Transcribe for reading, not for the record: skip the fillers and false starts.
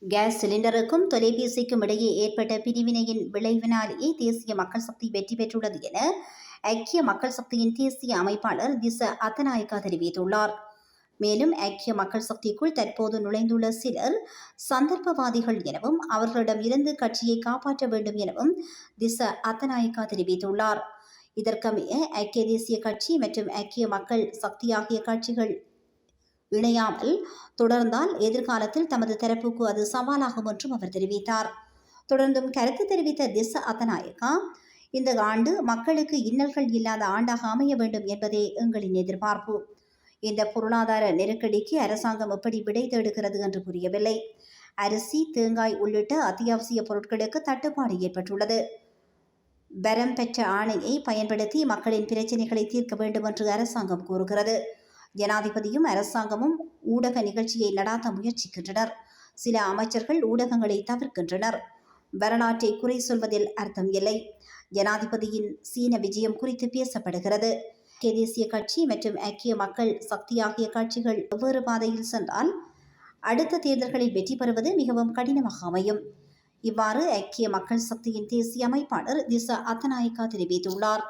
Case சிலிண்டருக்கும் தொலைபேசிக்கும் இடையே ஏற்பட்ட பிரிவினையின் விளைவினாலேயே தேசிய மக்கள் சக்தி வெற்றி பெற்றுள்ளது என ஐக்கிய மக்கள் சக்தியின் தேசிய அமைப்பாளர் திச அத்தநாயக்கா தெரிவித்துள்ளார். மேலும் ஐக்கிய மக்கள் சக்திக்குள் தற்போது நுழைந்துள்ள சிலர் சந்தர்ப்பவாதிகள் எனவும் அவர்களிடம் இருந்து கட்சியை காப்பாற்ற வேண்டும் எனவும் திச அத்தநாயக்கா தெரிவித்துள்ளார். இதற்கமைய ஐக்கிய தேசிய கட்சி மற்றும் ஐக்கிய மக்கள் சக்தி ஆகிய கட்சிகள் இணையாமல் தொடர்ந்தால் எதிர்காலத்தில் தமது தரப்புக்கு அது சவாலாகும் என்றும் அவர் தெரிவித்தார். தொடர்ந்தும் கருத்து தெரிவித்த திச அத்தநாயக்கா, இந்த ஆண்டு மக்களுக்கு இன்னல்கள் இல்லாத ஆண்டாக அமைய வேண்டும் என்பதே எங்களின் எதிர்பார்ப்பு. இந்த பொருளாதார நெருக்கடிக்கு அரசாங்கம் எப்படி விடை தேடுகிறது என்று புரியவில்லை. அரிசி, தேங்காய் உள்ளிட்ட அத்தியாவசிய பொருட்களுக்கு தட்டுப்பாடு ஏற்பட்டுள்ளது. வரம் பெற்ற ஆணையை பயன்படுத்தி மக்களின் பிரச்சினைகளை தீர்க்க வேண்டும் என்று அரசாங்கம் கூறுகிறது. ஜனாதிபதியும் அரசாங்கமும் ஊடக நிகழ்ச்சியை நடாத்த முயற்சிக்கின்றனர். சில அமைச்சர்கள் ஊடகங்களை தவிர்க்கின்றனர். வரலாற்றை குறை சொல்வதில் அர்த்தம் இல்லை. ஜனாதிபதியின் சீன விஜயம் குறித்து பேசப்படுகிறது. ஐக்கிய தேசிய கட்சி மற்றும் ஐக்கிய மக்கள் சக்தி ஆகிய கட்சிகள் வெவ்வேறு பாதையில் சென்றால் அடுத்த தேர்தல்களில் வெற்றி பெறுவது மிகவும் கடினமாக அமையும். இவ்வாறு ஐக்கிய மக்கள் சக்தியின் தேசிய அமைப்பாளர் திச அத்தநாயக்கா தெரிவித்துள்ளார்.